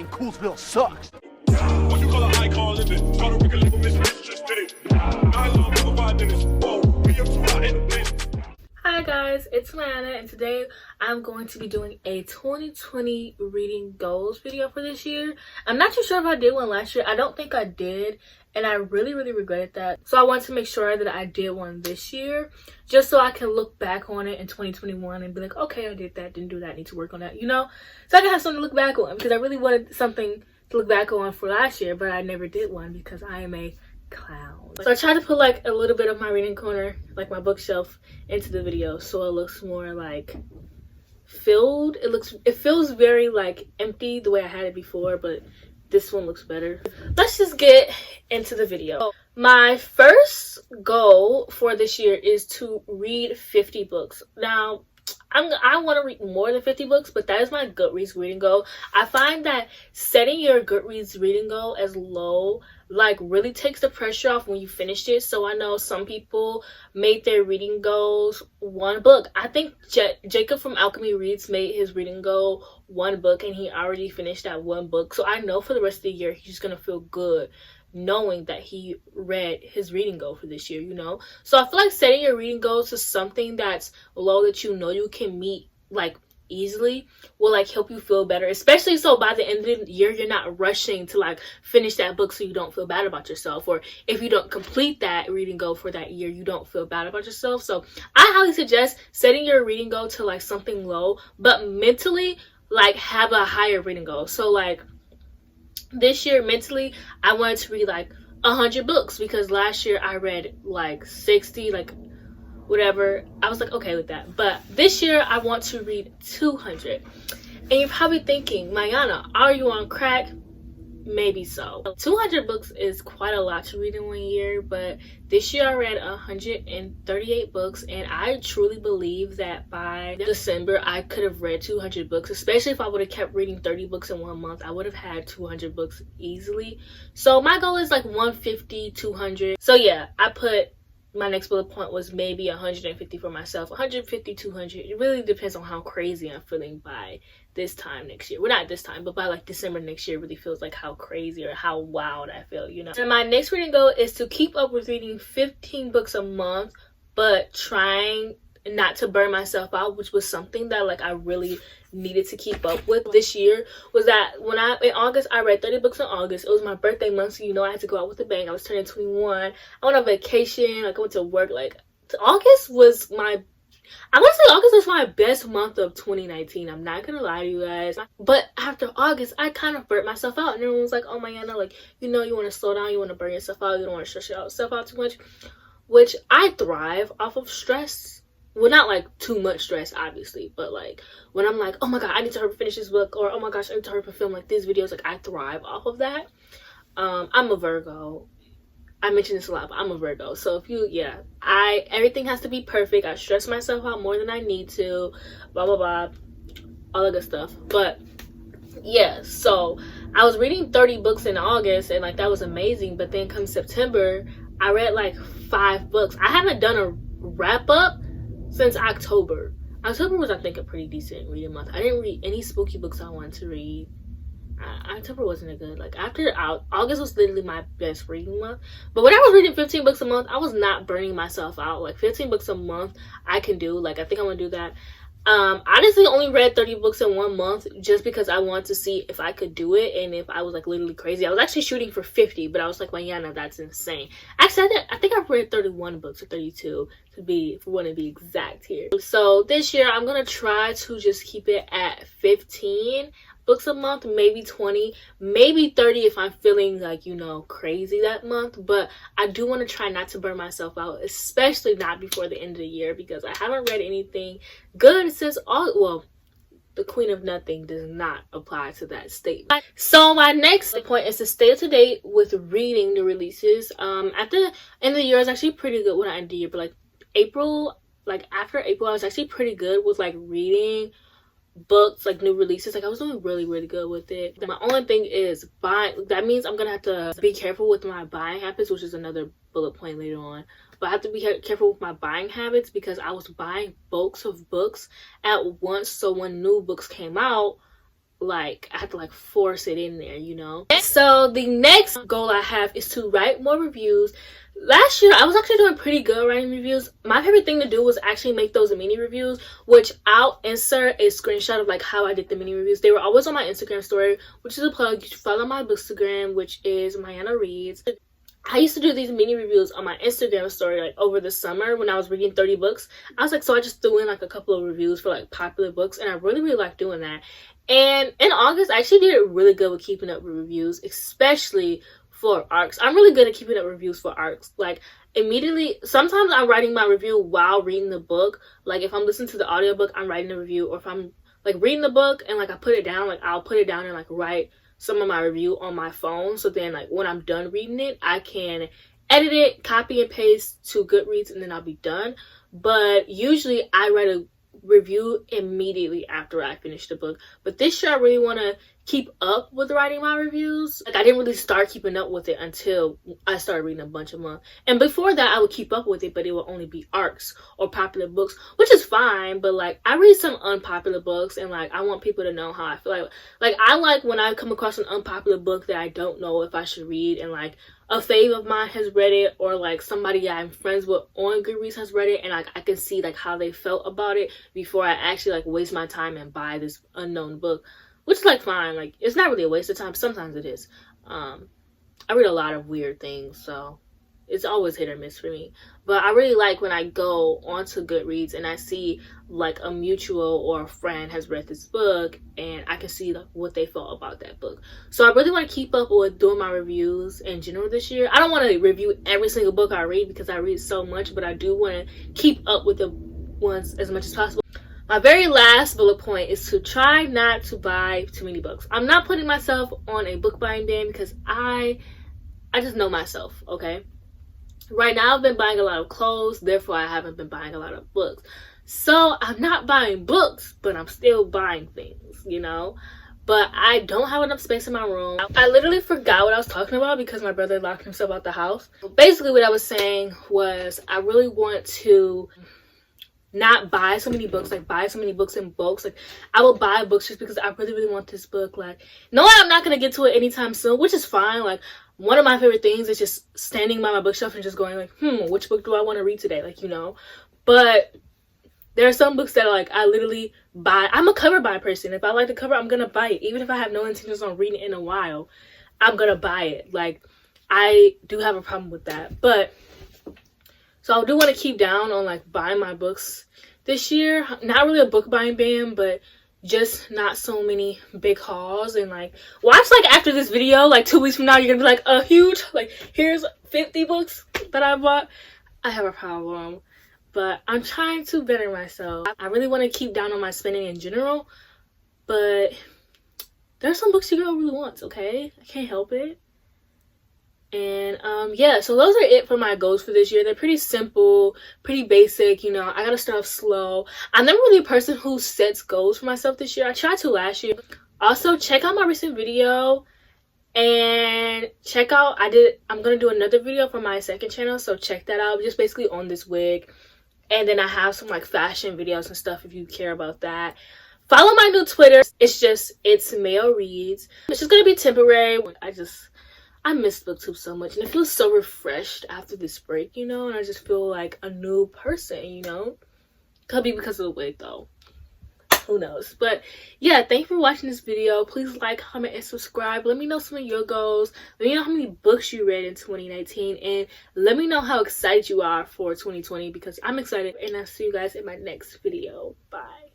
Coolsville sucks. What you call a high car living? Gotta pick a little mission, bitch, just did it. I love over 5 minutes. Whoa, we up too hot in the place. Hi guys, it's Layana, and today I'm going to be doing a 2020 reading goals video for this year. I'm not too sure if I did one last year. I don't think I did, and I really regretted that. So I wanted to make sure that I did one this year, just so I can look back on it in 2021 and be like, okay, I did that, didn't do that, need to work on that, you know? So I can have something to look back on, because I really wanted something to look back on for last year, but I never did one because I am a clown. So I tried to put like a little bit of my reading corner, like my bookshelf, into the video so it looks more like filled. It feels very like empty the way I had it before, but this one looks better. Let's just get into the video. My first goal for this year is to read 50 books. Now I want to read more than 50 books, but that is my Goodreads reading goal. I find that setting your Goodreads reading goal as low like really takes the pressure off when you finished it. So I know some people made their reading goals one book. I think Jacob from Alchemy Reads made his reading goal one book, and he already finished that one book. So I know for the rest of the year he's gonna feel good knowing that he read his reading goal for this year, you know? So I feel like setting your reading goals to something that's low that you know you can meet like easily will like help you feel better, especially so by the end of the year you're not rushing to like finish that book so you don't feel bad about yourself, or if you don't complete that reading goal for that year you don't feel bad about yourself. So I highly suggest setting your reading goal to like something low, but mentally like have a higher reading goal. So like this year mentally I wanted to read like 100 books, because last year I read like 60, like whatever. I was like okay with that, but this year I want to read 200. And you're probably thinking, Mayana, are you on crack? Maybe so. 200 books is quite a lot to read in 1 year, but this year I read 138 books, and I truly believe that by December I could have read 200 books, especially if I would have kept reading 30 books in 1 month. I would have had 200 books easily. So my goal is like 150, 200. So yeah, I put my next bullet point was maybe 150 for myself, 150, 200. It really depends on how crazy I'm feeling by this time next year. Well, not this time, but by like December next year, it really feels like how crazy or how wild I feel, you know? And my next reading goal is to keep up with reading 15 books a month, but trying not to burn myself out, which was something that like I really needed to keep up with this year. Was that when in August I read 30 books in August. It was my birthday month, so you know I had to go out with a bang. I was turning 21. I went on vacation, like I went to work. Like August was my best month of 2019. I'm not gonna lie to you guys. But after August I kind of burnt myself out, and everyone was like, oh my god, like, you know, you want to slow down, you want to burn yourself out, you don't want to stress yourself out too much, which I thrive off of stress. Well, not like too much stress, obviously, but like when I'm like, oh my god, I need to hurry finish this book, or oh my gosh, I need to hurry film like these videos, like I thrive off of that. I'm a Virgo. I mention this a lot, but I'm a Virgo. So if you, yeah, everything has to be perfect. I stress myself out more than I need to, blah blah blah, all that good stuff. But yeah, so I was reading 30 books in August, and like that was amazing. But then come September, I read like 5 books. I haven't done a wrap up since October. October was, I think, a pretty decent reading month. I didn't read any spooky books I wanted to read. October wasn't a good, like after August was literally my best reading month. But when I was reading 15 books a month, I was not burning myself out. Like 15 books a month I can do. Like I think I'm gonna do that. Honestly only read 30 books in 1 month just because I wanted to see if I could do it, and if I was like literally crazy. I was actually shooting for 50, but I was like, well, yeah, no, that's insane. Actually I think I've read 31 books, or 32 if we want to be exact here. So this year I'm gonna try to just keep it at 15 books a month, maybe 20, maybe 30 if I'm feeling like, you know, crazy that month. But I do want to try not to burn myself out, especially not before the end of the year, because I haven't read anything good since the Queen of Nothing does not apply to that statement. So my next point is to stay up to date with reading the releases. At the end of the year I was actually pretty good when I ended the year, but like April, like after April I was actually pretty good with like reading books, like new releases. Like I was doing really good with it. My only thing is buying. That means I'm gonna have to be careful with my buying habits, which is another bullet point later on. But I have to be careful with my buying habits, because I was buying bulks of books at once. So when new books came out, like I have to like force it in there, you know. So the next goal I have is to write more reviews. Last year I was actually doing pretty good writing reviews. My favorite thing to do was actually make those mini reviews, which I'll insert a screenshot of like how I did the mini reviews. They were always on my Instagram story, which is a plug. You should follow my Bookstagram, which is Mayana Reads. I used to do these mini reviews on my Instagram story like over the summer when I was reading 30 books. I was like, so I just threw in like a couple of reviews for like popular books, and I really like doing that. And in August I actually did really good with keeping up with reviews, especially for arcs. I'm really good at keeping up reviews for arcs. Like immediately, sometimes I'm writing my review while reading the book. Like if I'm listening to the audiobook, I'm writing the review, or if I'm like reading the book and like I put it down, like I'll put it down and like write some of my review on my phone, so then like when I'm done reading it, I can edit it, copy and paste to Goodreads, and then I'll be done. But usually I write a review immediately after I finish the book. But this year I really want to keep up with writing my reviews. Like I didn't really start keeping up with it until I started reading a bunch of them. And before that I would keep up with it, but it would only be arcs or popular books, which is fine. But like I read some unpopular books, and like I want people to know how I feel. Like I like when I come across an unpopular book that I don't know if I should read, and like a fave of mine has read it, or like somebody I'm friends with on Goodreads has read it, and like I can see like how they felt about it before I actually like waste my time and buy this unknown book. Which is like fine, like it's not really a waste of time. Sometimes it is. I read a lot of weird things, so it's always hit or miss for me. But I really like when I go onto Goodreads and I see like a mutual or a friend has read this book, and I can see like what they felt about that book. So I really want to keep up with doing my reviews in general this year. I don't want to review every single book I read because I read so much, but I do want to keep up with the ones as much as possible. My very last bullet point is to try not to buy too many books. I'm not putting myself on a book buying ban because I just know myself, okay? Right now I've been buying a lot of clothes, therefore I haven't been buying a lot of books. So I'm not buying books, but I'm still buying things, you know? But I don't have enough space in my room. I literally forgot what I was talking about because my brother locked himself out the house. Basically what I was saying was I really want to not buy so many books, like buy so many books in bulks. Like I will buy books just because I really want this book. Like knowing I'm not gonna get to it anytime soon, which is fine. Like one of my favorite things is just standing by my bookshelf and just going like, which book do I want to read today? Like, you know. But there are some books that like I literally buy. I'm a cover buy person. If I like the cover, I'm gonna buy it. Even if I have no intentions on reading it in a while, I'm gonna buy it. Like I do have a problem with that. But so I do want to keep down on like buying my books this year. Not really a book buying ban, but just not so many big hauls. And like watch like after this video, like 2 weeks from now, you're gonna be like a huge like here's 50 books that I bought. I have a problem, but I'm trying to better myself. I really want to keep down on my spending in general, but there's some books your girl really wants, okay? I can't help it. And yeah, so those are it for my goals for this year. They're pretty simple, pretty basic, you know. I gotta start off slow. I'm never really a person who sets goals for myself this year. I tried to last year. Also, check out my recent video, and check out I'm gonna do another video for my second channel, so check that out. Just basically on this wig, and then I have some like fashion videos and stuff if you care about that. Follow my new Twitter. It's Mayo Reads. It's just gonna be temporary. I miss BookTube so much, and it feels so refreshed after this break, you know, and I just feel like a new person, you know. Could be because of the wig though, who knows. But yeah, thank you for watching this video. Please like, comment, and subscribe. Let me know some of your goals. Let me know how many books you read in 2019, and let me know how excited you are for 2020, because I'm excited. And I'll see you guys in my next video. Bye.